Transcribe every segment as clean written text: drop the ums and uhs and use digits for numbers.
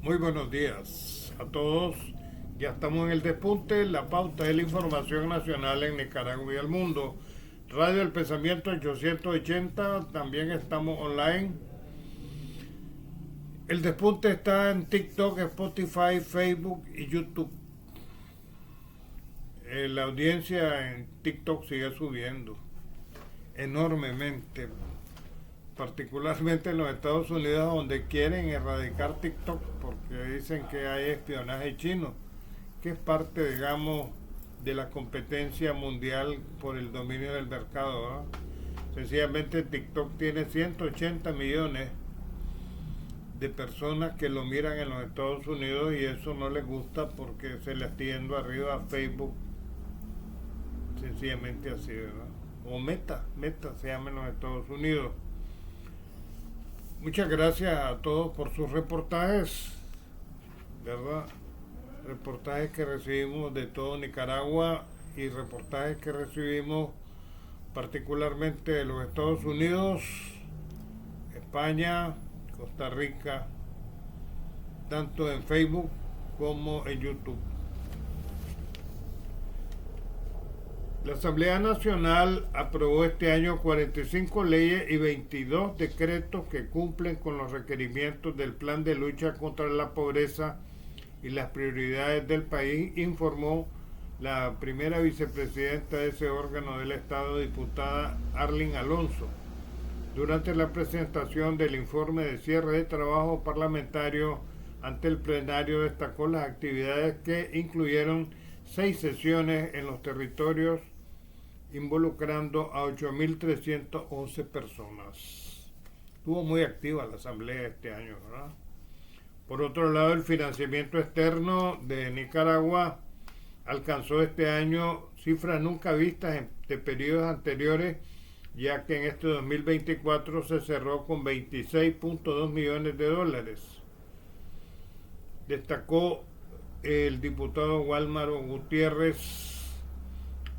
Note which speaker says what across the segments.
Speaker 1: Muy buenos días a todos. Ya estamos en el despunte, la pauta de la información nacional en Nicaragua y el mundo. Radio El Pensamiento 880, también estamos online. El despunte está en TikTok, Spotify, Facebook y YouTube. La audiencia en TikTok sigue subiendo enormemente, particularmente en los Estados Unidos, donde quieren erradicar TikTok porque dicen que hay espionaje chino, que es parte, digamos, de la competencia mundial por el dominio del mercado, ¿verdad? Sencillamente TikTok tiene 180 millones de personas que lo miran en los Estados Unidos y eso no les gusta porque se le está yendo arriba a Facebook, sencillamente así, ¿verdad? O Meta se llama en los Estados Unidos. Muchas gracias a todos por sus reportajes, ¿verdad? Reportajes que recibimos de todo Nicaragua y reportajes que recibimos particularmente de los Estados Unidos, España, Costa Rica, tanto en Facebook como en YouTube. La Asamblea Nacional aprobó este año 45 leyes y 22 decretos que cumplen con los requerimientos del Plan de Lucha contra la Pobreza y las prioridades del país, informó la primera vicepresidenta de ese órgano del Estado, diputada Arlene Alonso, durante la presentación del informe de cierre de trabajo parlamentario ante el plenario. Destacó las actividades que incluyeron 6 sesiones en los territorios involucrando a 8.311 personas. Estuvo muy activa la asamblea este año, ¿verdad? Por otro lado, el financiamiento externo de Nicaragua alcanzó este año cifras nunca vistas de periodos anteriores, ya que en este 2024 se cerró con 26.2 millones de dólares. Destacó el diputado Wálmaro Gutiérrez,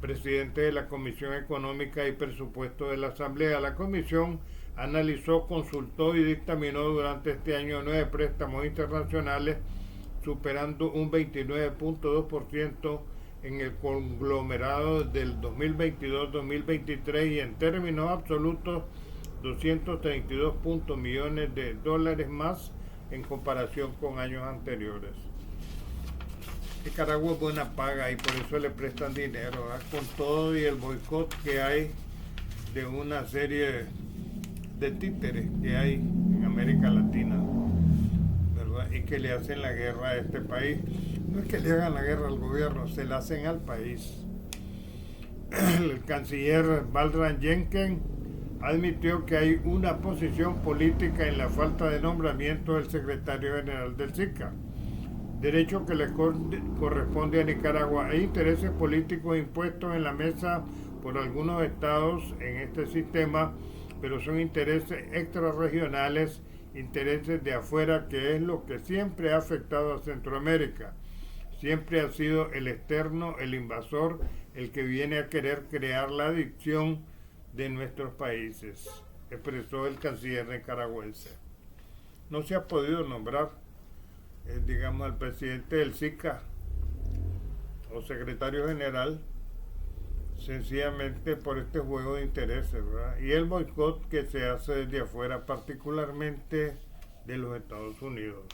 Speaker 1: presidente de la Comisión Económica y Presupuesto de la Asamblea. La comisión analizó, consultó y dictaminó durante este año 9 préstamos internacionales, superando un 29.2% en el conglomerado del 2022-2023 y en términos absolutos 232 millones de dólares más en comparación con años anteriores. Nicaragua es buena paga y por eso le prestan dinero, ¿verdad? Con todo y el boicot que hay de una serie de títeres que hay en América Latina, ¿verdad? Y que le hacen la guerra a este país. No es que le hagan la guerra al gobierno, se la hacen al país. El canciller Valdran Jenkins admitió que hay una posición política en la falta de nombramiento del secretario general del SICA, derecho que le corresponde a Nicaragua, e intereses políticos impuestos en la mesa por algunos estados en este sistema, pero son intereses extrarregionales, intereses de afuera, que es lo que siempre ha afectado a Centroamérica. Siempre ha sido el externo, el invasor, el que viene a querer crear la adicción de nuestros países, expresó el canciller nicaragüense. No se ha podido nombrar digamos, al presidente del SICA o secretario general, sencillamente por este juego de intereses, ¿verdad? Y el boicot que se hace desde afuera, particularmente de los Estados Unidos.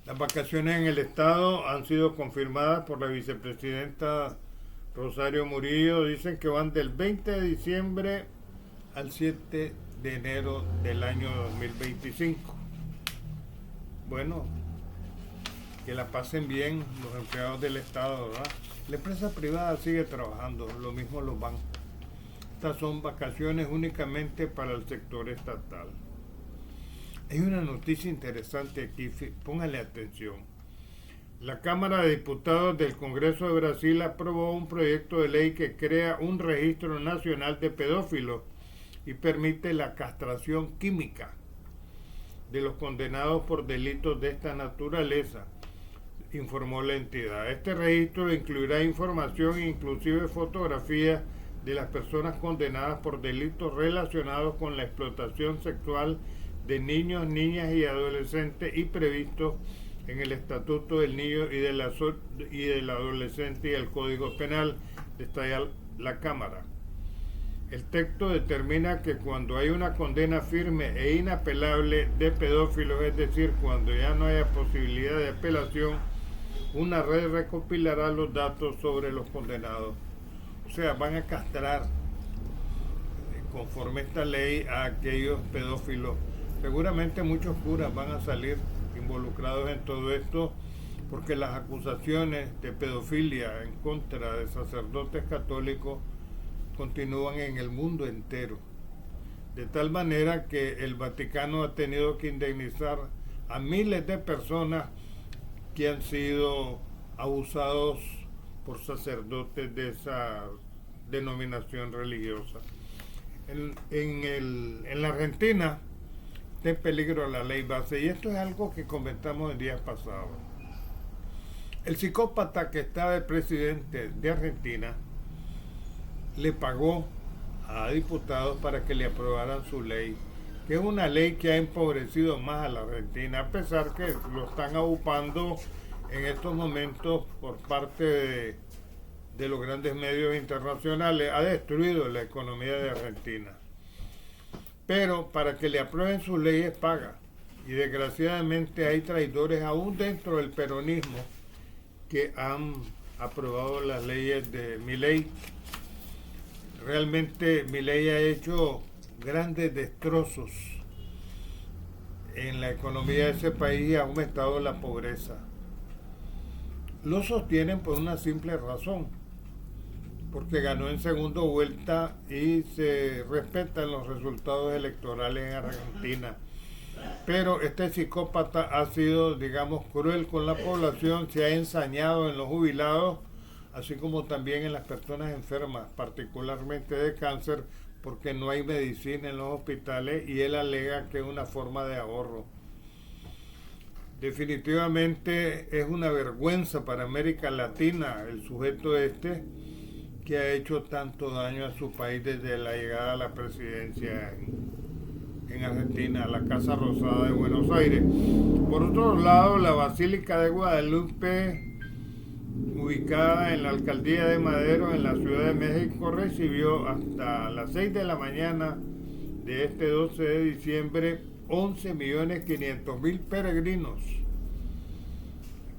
Speaker 1: Las vacaciones en el estado han sido confirmadas por la vicepresidenta Rosario Murillo. Dicen que van del 20 de diciembre al 7 de enero del año 2025. Bueno, que la pasen bien los empleados del Estado, ¿verdad? La empresa privada sigue trabajando, lo mismo los bancos. Estas son vacaciones únicamente para el sector estatal. Hay una noticia interesante aquí, póngale atención. La Cámara de Diputados del Congreso de Brasil aprobó un proyecto de ley que crea un registro nacional de pedófilos y permite la castración química de los condenados por delitos de esta naturaleza, informó la entidad. Este registro incluirá información, inclusive fotografías, de las personas condenadas por delitos relacionados con la explotación sexual de niños, niñas y adolescentes y previsto en el Estatuto del Niño y del Adolescente y el Código Penal, detalla la Cámara. El texto determina que cuando hay una condena firme e inapelable de pedófilos, es decir, cuando ya no haya posibilidad de apelación, una red recopilará los datos sobre los condenados. O sea, van a castrar, conforme esta ley, a aquellos pedófilos. Seguramente muchos curas van a salir involucrados en todo esto, porque las acusaciones de pedofilia en contra de sacerdotes católicos continúan en el mundo entero, de tal manera que el Vaticano ha tenido que indemnizar a miles de personas que han sido abusados por sacerdotes de esa denominación religiosa. En la Argentina está en peligro la ley base, y esto es algo que comentamos en días pasados. El psicópata que está de presidente de Argentina le pagó a diputados para que le aprobaran su ley, que es una ley que ha empobrecido más a la Argentina, a pesar que lo están aupando en estos momentos por parte de los grandes medios internacionales. Ha destruido la economía de Argentina. Pero para que le aprueben sus leyes paga. Y desgraciadamente hay traidores aún dentro del peronismo que han aprobado las leyes de Milei. Realmente Milei ha hecho grandes destrozos en la economía de ese país y ha aumentado la pobreza. Lo sostienen por una simple razón, porque ganó en segunda vuelta y se respetan los resultados electorales en Argentina. Pero este psicópata ha sido, digamos, cruel con la población, se ha ensañado en los jubilados, así como también en las personas enfermas, particularmente de cáncer, porque no hay medicina en los hospitales y él alega que es una forma de ahorro. Definitivamente es una vergüenza para América Latina el sujeto este, que ha hecho tanto daño a su país desde la llegada a la presidencia en Argentina, a la Casa Rosada de Buenos Aires. Por otro lado, la Basílica de Guadalupe, ubicada en la alcaldía de Madero, en la Ciudad de México, recibió hasta las 6 de la mañana de este 12 de diciembre 11.500.000 peregrinos,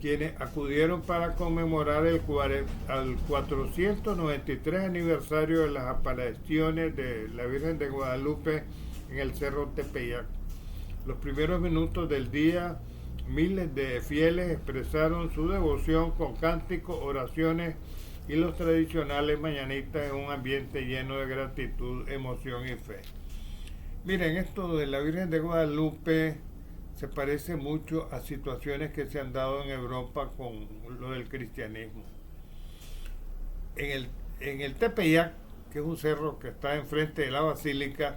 Speaker 1: quienes acudieron para conmemorar el 493 aniversario de las apariciones de la Virgen de Guadalupe en el Cerro Tepeyac. Los primeros minutos del día, miles de fieles expresaron su devoción con cánticos, oraciones y los tradicionales mañanitas en un ambiente lleno de gratitud, emoción y fe. Miren, esto de la Virgen de Guadalupe se parece mucho a situaciones que se han dado en Europa con lo del cristianismo. En el Tepeyac, que es un cerro que está enfrente de la basílica,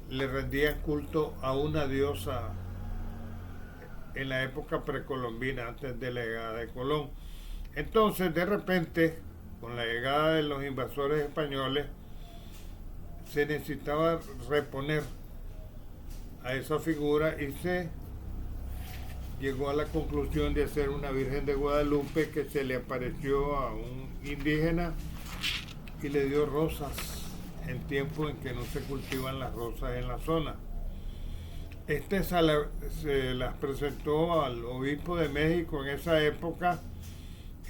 Speaker 1: le rendían culto a una diosa en la época precolombina, antes de la llegada de Colón. Entonces, de repente, con la llegada de los invasores españoles, se necesitaba reponer a esa figura y se llegó a la conclusión de hacer una Virgen de Guadalupe que se le apareció a un indígena y le dio rosas en tiempo en que no se cultivan las rosas en la zona. Se las presentó al obispo de México en esa época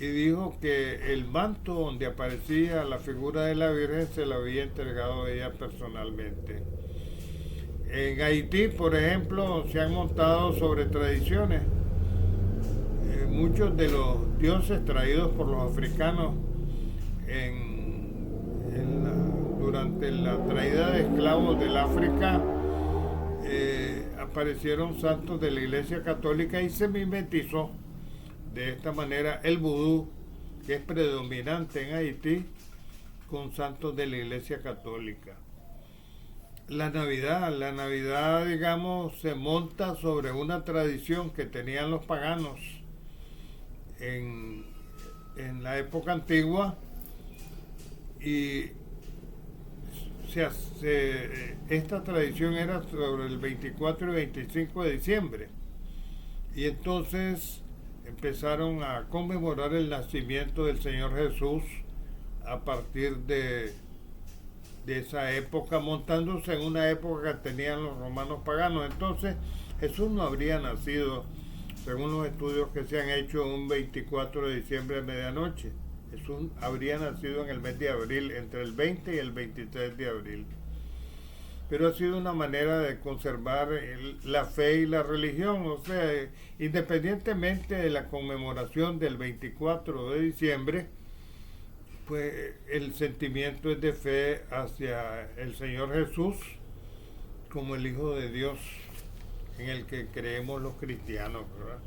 Speaker 1: y dijo que el manto donde aparecía la figura de la Virgen se lo había entregado ella personalmente. En Haití, por ejemplo, se han montado sobre tradiciones. Muchos de los dioses traídos por los africanos durante la traída de esclavos del África, aparecieron santos de la Iglesia Católica y se mimetizó de esta manera el vudú, que es predominante en Haití, con santos de la Iglesia Católica. La Navidad, digamos, se monta sobre una tradición que tenían los paganos en la época antigua y sea, esta tradición era sobre el 24 y 25 de diciembre. Y entonces empezaron a conmemorar el nacimiento del Señor Jesús a partir de esa época, montándose en una época que tenían los romanos paganos. Entonces Jesús no habría nacido, según los estudios que se han hecho, un 24 de diciembre a medianoche. Jesús habría nacido en el mes de abril, entre el 20 y el 23 de abril. Pero ha sido una manera de conservar la fe y la religión. O sea, independientemente de la conmemoración del 24 de diciembre, pues el sentimiento es de fe hacia el Señor Jesús como el Hijo de Dios en el que creemos los cristianos, ¿verdad?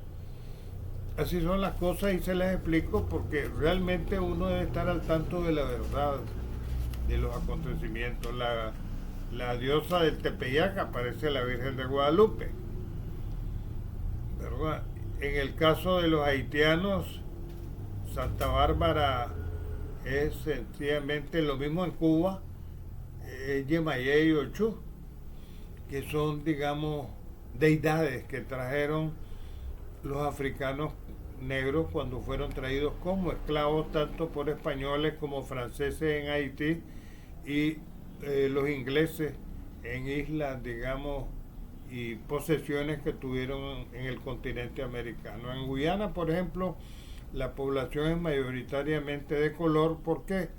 Speaker 1: Así son las cosas y se las explico porque realmente uno debe estar al tanto de la verdad de los acontecimientos. La diosa del Tepeyac aparece la Virgen de Guadalupe, ¿verdad? En el caso de los haitianos, Santa Bárbara es sencillamente lo mismo en Cuba, Yemayé y Ochú, que son, digamos, deidades que trajeron los africanos negros cuando fueron traídos como esclavos tanto por españoles como franceses en Haití y los ingleses en islas, digamos, y posesiones que tuvieron en el continente americano. En Guyana, por ejemplo, la población es mayoritariamente de color. ¿Por qué?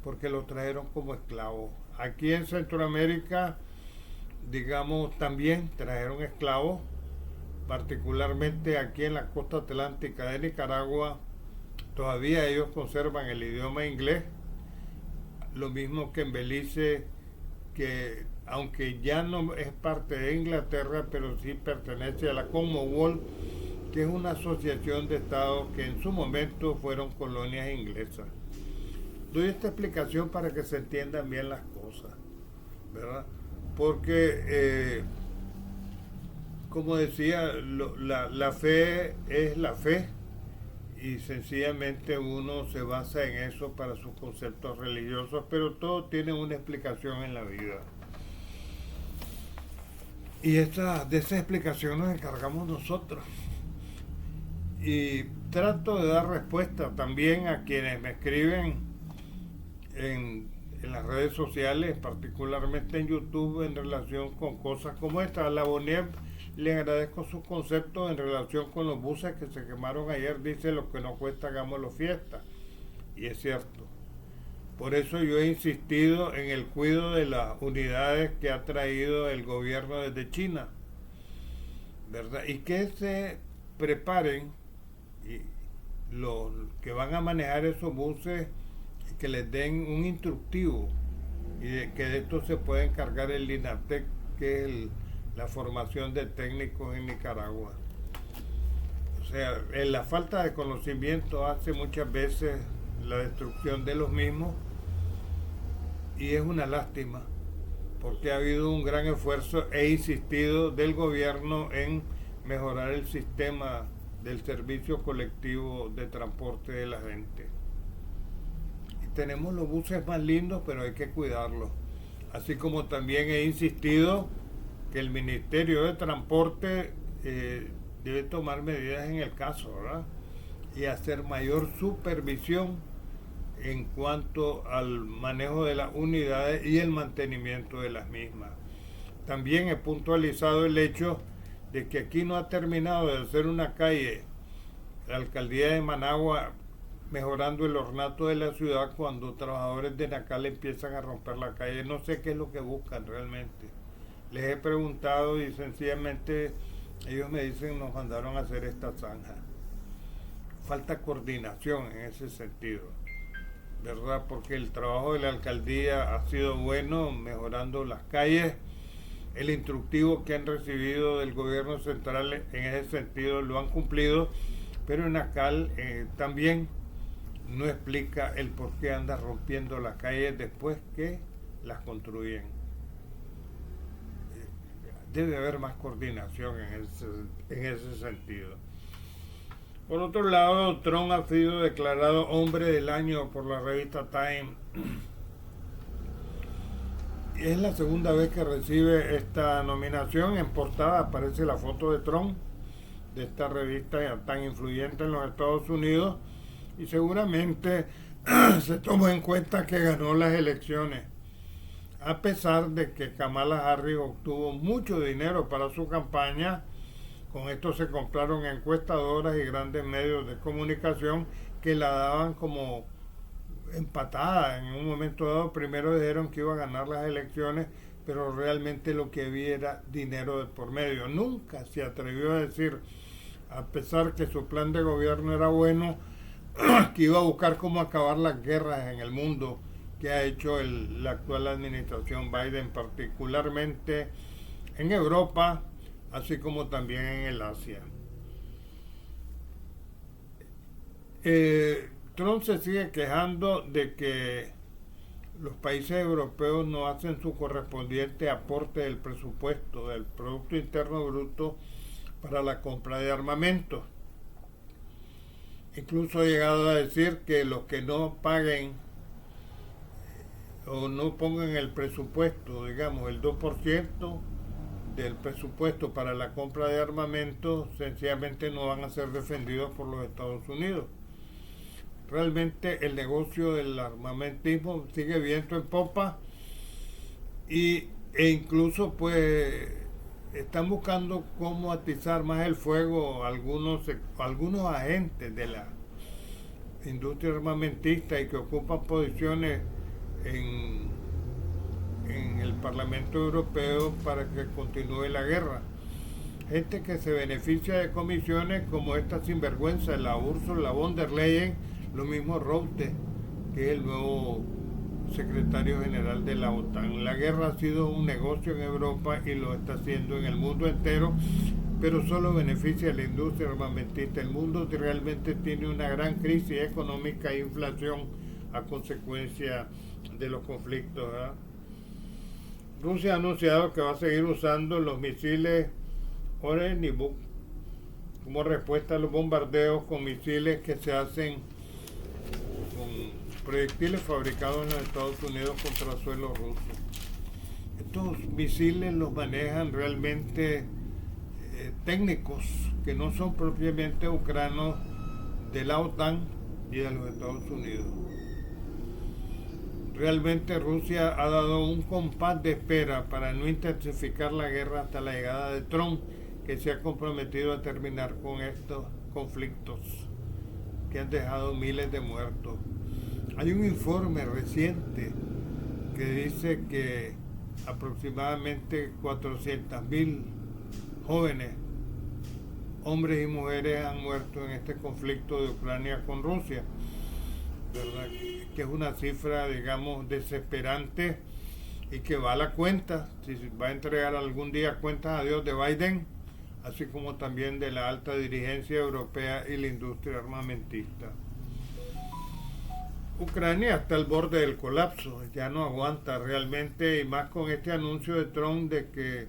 Speaker 1: Porque los trajeron como esclavos. Aquí en Centroamérica, digamos, también trajeron esclavos, particularmente aquí en la costa atlántica de Nicaragua. Todavía ellos conservan el idioma inglés, lo mismo que en Belice, que aunque ya no es parte de Inglaterra, pero sí pertenece a la Commonwealth, que es una asociación de estados que en su momento fueron colonias inglesas. Doy esta explicación para que se entiendan bien las cosas, ¿verdad? Porque, como decía, la fe es la fe y sencillamente uno se basa en eso para sus conceptos religiosos, pero todo tiene una explicación en la vida. Y de esa explicación nos encargamos nosotros. Y trato de dar respuesta también a quienes me escriben en las redes sociales, particularmente en YouTube, en relación con cosas como esta. A la Boniev le agradezco sus conceptos en relación con los buses que se quemaron ayer. Dice: lo que no cuesta, hagámoslo fiesta. Y es cierto. Por eso yo he insistido en el cuidado de las unidades que ha traído el gobierno desde China, ¿verdad? Y que se preparen, y los que van a manejar esos buses, que les den un instructivo y que de esto se puede encargar el INATEC, que es la formación de técnicos en Nicaragua. O sea, la falta de conocimiento hace muchas veces la destrucción de los mismos, y es una lástima porque ha habido un gran esfuerzo e insistido del gobierno en mejorar el sistema del servicio colectivo de transporte de la gente. Y tenemos los buses más lindos, pero hay que cuidarlos. Así como también he insistido que el Ministerio de Transporte debe tomar medidas en el caso, ¿verdad? Y hacer mayor supervisión en cuanto al manejo de las unidades y el mantenimiento de las mismas. También he puntualizado el hecho de que aquí no ha terminado de hacer una calle la alcaldía de Managua mejorando el ornato de la ciudad, cuando trabajadores de Nacal empiezan a romper la calle. No sé qué es lo que buscan realmente. Les he preguntado y sencillamente ellos me dicen: nos mandaron a hacer esta zanja. Falta coordinación en ese sentido, ¿verdad? Porque el trabajo de la alcaldía ha sido bueno, mejorando las calles. El instructivo que han recibido del gobierno central en ese sentido lo han cumplido, pero en Nacal también no explica el por qué anda rompiendo las calles después que las construyen. Debe haber más coordinación en ese sentido. Por otro lado, Trump ha sido declarado hombre del año por la revista Time. Es la segunda vez que recibe esta nominación. En portada aparece la foto de Trump, de esta revista tan influyente en los Estados Unidos, y seguramente se tomó en cuenta que ganó las elecciones, a pesar de que Kamala Harris obtuvo mucho dinero para su campaña. Con esto se compraron encuestadoras y grandes medios de comunicación que la daban como empatada en un momento dado. Primero dijeron que iba a ganar las elecciones, pero realmente lo que había era dinero de por medio. Nunca se atrevió a decir, a pesar que su plan de gobierno era bueno, que iba a buscar cómo acabar las guerras en el mundo que ha hecho la actual administración Biden, particularmente en Europa, así como también en el Asia. Trump se sigue quejando de que los países europeos no hacen su correspondiente aporte del presupuesto, del Producto Interno Bruto, para la compra de armamento. Incluso ha llegado a decir que los que no paguen o no pongan el presupuesto, digamos, el 2% del presupuesto para la compra de armamento, sencillamente no van a ser defendidos por los Estados Unidos. Realmente el negocio del armamentismo sigue viento en popa, e incluso pues están buscando cómo atizar más el fuego algunos agentes de la industria armamentista y que ocupan posiciones en el Parlamento Europeo para que continúe la guerra. Gente que se beneficia de comisiones como esta sinvergüenza, la Ursula von der Leyen, lo mismo Rutte, que es el nuevo secretario general de la OTAN. La guerra ha sido un negocio en Europa y lo está haciendo en el mundo entero, pero solo beneficia a la industria armamentista. El mundo realmente tiene una gran crisis económica e inflación a consecuencia de los conflictos, ¿verdad? Rusia ha anunciado que va a seguir usando los misiles Oren y Buk como respuesta a los bombardeos con misiles que se hacen con proyectiles fabricados en los Estados Unidos contra suelo ruso. Estos misiles los manejan realmente técnicos que no son propiamente ucranianos, de la OTAN y de los Estados Unidos. Realmente Rusia ha dado un compás de espera para no intensificar la guerra hasta la llegada de Trump, que se ha comprometido a terminar con estos conflictos que han dejado miles de muertos. Hay un informe reciente que dice que aproximadamente 400.000 jóvenes, hombres y mujeres, han muerto en este conflicto de Ucrania con Rusia, ¿verdad? Que es una cifra, digamos, desesperante y que va a la cuenta, si va a entregar algún día cuentas a Dios de Biden, así como también de la alta dirigencia europea y la industria armamentista. Ucrania está al borde del colapso, ya no aguanta realmente, y más con este anuncio de Trump de que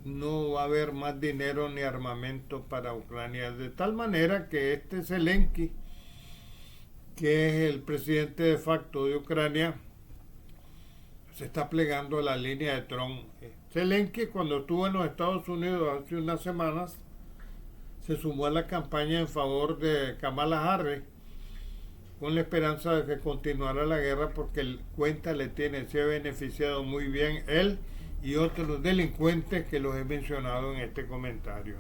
Speaker 1: no va a haber más dinero ni armamento para Ucrania, de tal manera que este Zelensky, que es el presidente de facto de Ucrania, se está plegando a la línea de Trump. Zelensky, cuando estuvo en los Estados Unidos hace unas semanas, se sumó a la campaña en favor de Kamala Harris, con la esperanza de que continuara la guerra, porque el cuenta le tiene, se ha beneficiado muy bien él y otros delincuentes que los he mencionado en este comentario.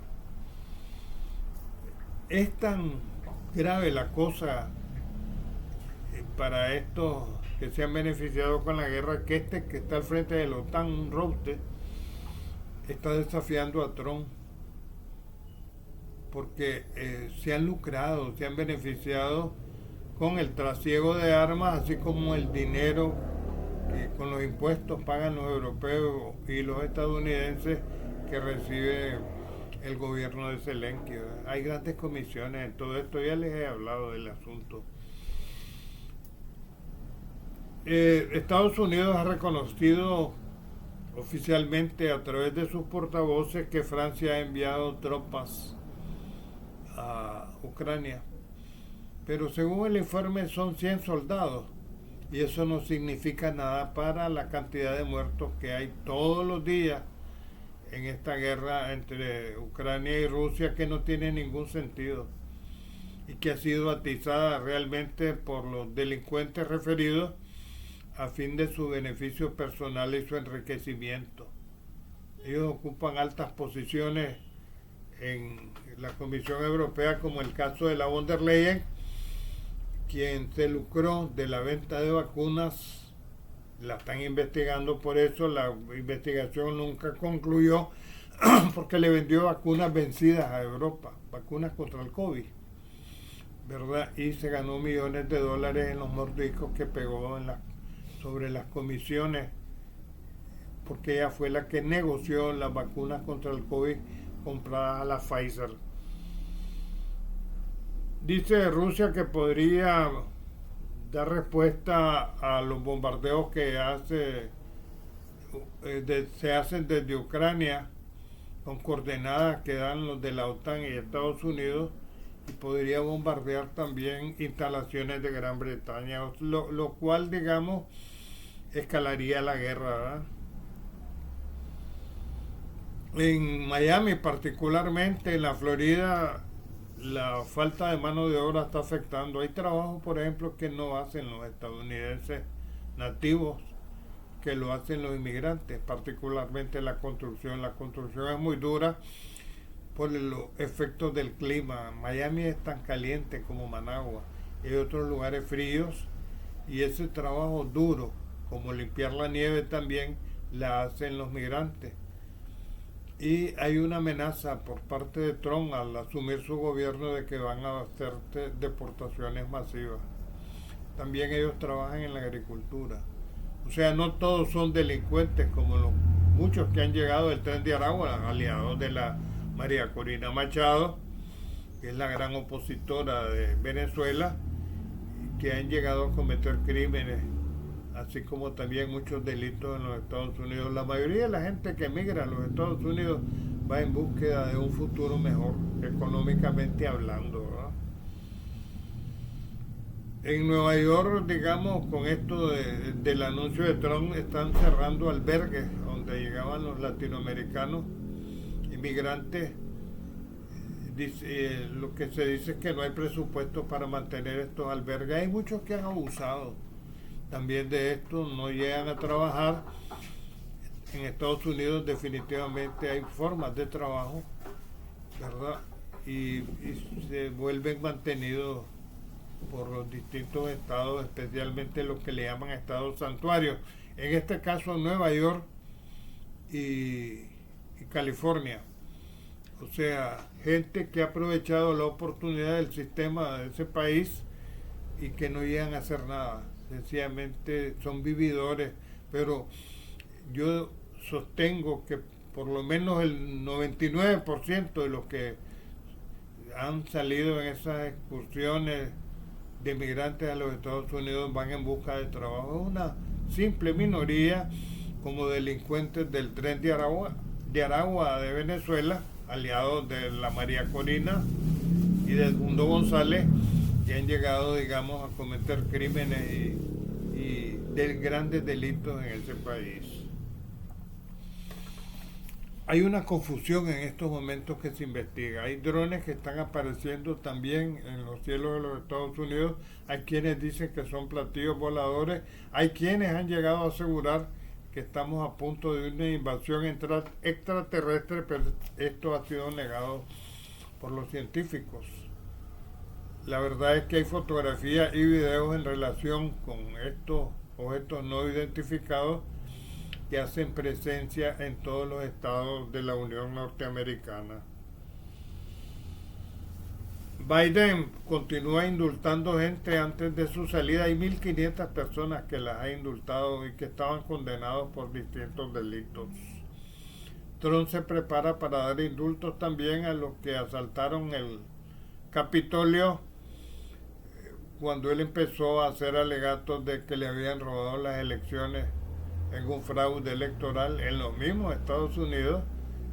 Speaker 1: Es tan grave la cosa para estos que se han beneficiado con la guerra, que este que está al frente de la OTAN, Rutte, está desafiando a Trump, porque se han lucrado, se han beneficiado con el trasiego de armas, así como el dinero que con los impuestos pagan los europeos y los estadounidenses que recibe el gobierno de Zelensky. Hay grandes comisiones en todo esto, ya les he hablado del asunto. Estados Unidos ha reconocido oficialmente a través de sus portavoces que Francia ha enviado tropas a Ucrania, pero según el informe son 100 soldados y eso no significa nada para la cantidad de muertos que hay todos los días en esta guerra entre Ucrania y Rusia, que no tiene ningún sentido y que ha sido atizada realmente por los delincuentes referidos a fin de su beneficio personal y su enriquecimiento. Ellos ocupan altas posiciones en la Comisión Europea, como el caso de la von der Leyen, quien se lucró de la venta de vacunas. La están investigando por eso, la investigación nunca concluyó porque le vendió vacunas vencidas a Europa, vacunas contra el COVID, ¿verdad? Y se ganó millones de dólares en los mordiscos que pegó sobre las comisiones, porque ella fue la que negoció las vacunas contra el COVID compradas a la Pfizer. Dice Rusia que podría dar respuesta a los bombardeos que se hacen desde Ucrania, con coordenadas que dan los de la OTAN y Estados Unidos, y podría bombardear también instalaciones de Gran Bretaña, lo cual, digamos, escalaría la guerra, ¿verdad? En Miami, particularmente en la Florida, la falta de mano de obra está afectando. Hay trabajos, por ejemplo, que no hacen los estadounidenses nativos, que lo hacen los inmigrantes, particularmente la construcción. La construcción es muy dura por los efectos del clima. Miami es tan caliente como Managua. Hay otros lugares fríos y ese trabajo duro, como limpiar la nieve, también la hacen los migrantes. Y hay una amenaza por parte de Trump al asumir su gobierno de que van a hacer deportaciones masivas. También ellos trabajan en la agricultura. O sea, no todos son delincuentes como muchos que han llegado del Tren de Aragua, aliados de la María Corina Machado, que es la gran opositora de Venezuela, que han llegado a cometer crímenes, así como también muchos delitos en los Estados Unidos. La mayoría de la gente que emigra a los Estados Unidos va en búsqueda de un futuro mejor, económicamente hablando, ¿verdad? En Nueva York, digamos, con esto del anuncio de Trump, están cerrando albergues donde llegaban los latinoamericanos inmigrantes. Lo que se dice es que no hay presupuesto para mantener estos albergues. Hay muchos que han abusado también de esto, no llegan a trabajar. En Estados Unidos definitivamente hay formas de trabajo, ¿verdad? Y se vuelven mantenidos por los distintos estados, especialmente los que le llaman estados santuarios. En este caso Nueva York y California. O sea, gente que ha aprovechado la oportunidad del sistema de ese país y que no llegan a hacer nada. Sencillamente son vividores, pero yo sostengo que por lo menos el 99% de los que han salido en esas excursiones de inmigrantes a los Estados Unidos van en busca de trabajo. Es una simple minoría, como delincuentes del Tren de Aragua de Venezuela, aliados de la María Corina y de Edmundo González, que han llegado, digamos, a cometer crímenes y de grandes delitos en ese país. Hay una confusión en estos momentos que se investiga. Hay drones que están apareciendo también en los cielos de los Estados Unidos. Hay quienes dicen que son platillos voladores. Hay quienes han llegado a asegurar que estamos a punto de una invasión extraterrestre, pero esto ha sido negado por los científicos. La verdad es que hay fotografías y videos en relación con estos objetos no identificados que hacen presencia en todos los estados de la Unión Norteamericana. Biden continúa indultando gente antes de su salida. Hay 1.500 personas que las ha indultado y que estaban condenados por distintos delitos. Trump se prepara para dar indultos también a los que asaltaron el Capitolio cuando él empezó a hacer alegatos de que le habían robado las elecciones en un fraude electoral en los mismos Estados Unidos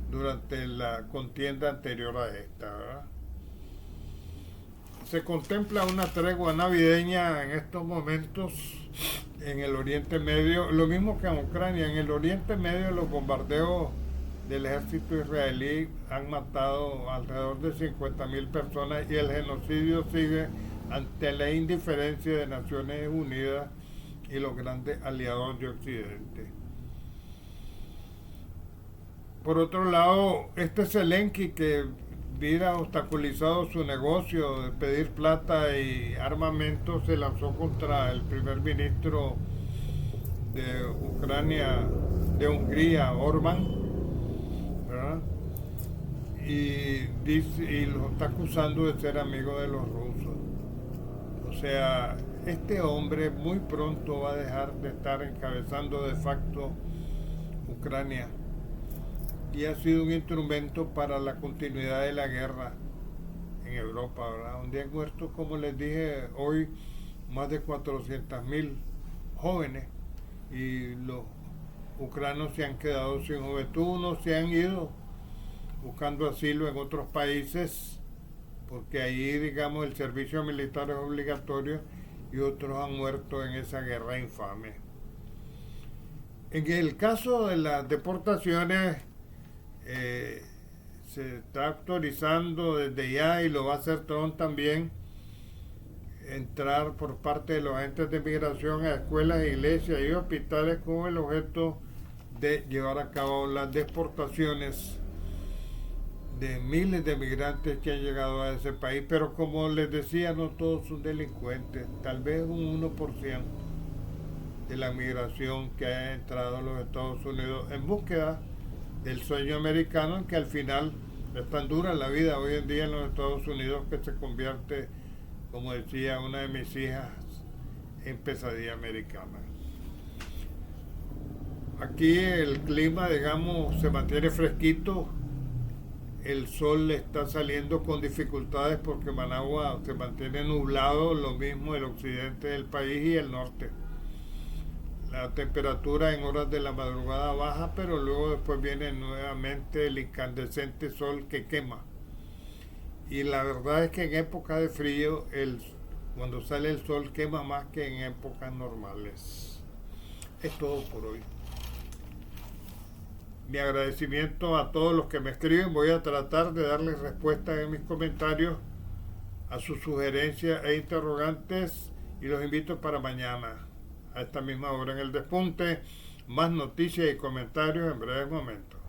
Speaker 1: durante la contienda anterior a esta, ¿verdad? Se contempla una tregua navideña en estos momentos en el Oriente Medio, lo mismo que en Ucrania. En el Oriente Medio los bombardeos del ejército israelí han matado alrededor de 50.000 personas y el genocidio sigue ante la indiferencia de Naciones Unidas y los grandes aliados de Occidente. Por otro lado, este Zelensky que hubiera obstaculizado su negocio de pedir plata y armamento se lanzó contra el primer ministro de Ucrania, de Hungría, Orbán, ¿verdad? Y lo está acusando de ser amigo de los rusos. O sea, este hombre muy pronto va a dejar de estar encabezando de facto Ucrania y ha sido un instrumento para la continuidad de la guerra en Europa, ¿verdad? Donde han muerto, como les dije hoy, más de 400.000 jóvenes y los ucranianos se han quedado sin juventud, unos se han ido buscando asilo en otros países porque allí, digamos, el servicio militar es obligatorio y otros han muerto en esa guerra infame. En el caso de las deportaciones, se está autorizando desde ya, y lo va a hacer Trump también, entrar por parte de los agentes de migración a escuelas, iglesias y hospitales con el objeto de llevar a cabo las deportaciones de miles de migrantes que han llegado a ese país. Pero como les decía, no todos son delincuentes, tal vez un 1% de la migración que ha entrado a los Estados Unidos en búsqueda del sueño americano, que al final es tan dura la vida hoy en día en los Estados Unidos que se convierte, como decía una de mis hijas, en pesadilla americana. Aquí el clima, digamos, se mantiene fresquito, el sol está saliendo con dificultades porque Managua se mantiene nublado, lo mismo el occidente del país y el norte. La temperatura en horas de la madrugada baja, pero luego después viene nuevamente el incandescente sol que quema. Y la verdad es que en época de frío, cuando sale el sol quema más que en épocas normales. Es todo por hoy. Mi agradecimiento a todos los que me escriben. Voy a tratar de darles respuestas en mis comentarios a sus sugerencias e interrogantes y los invito para mañana a esta misma hora en El Despunte. Más noticias y comentarios en breves momentos.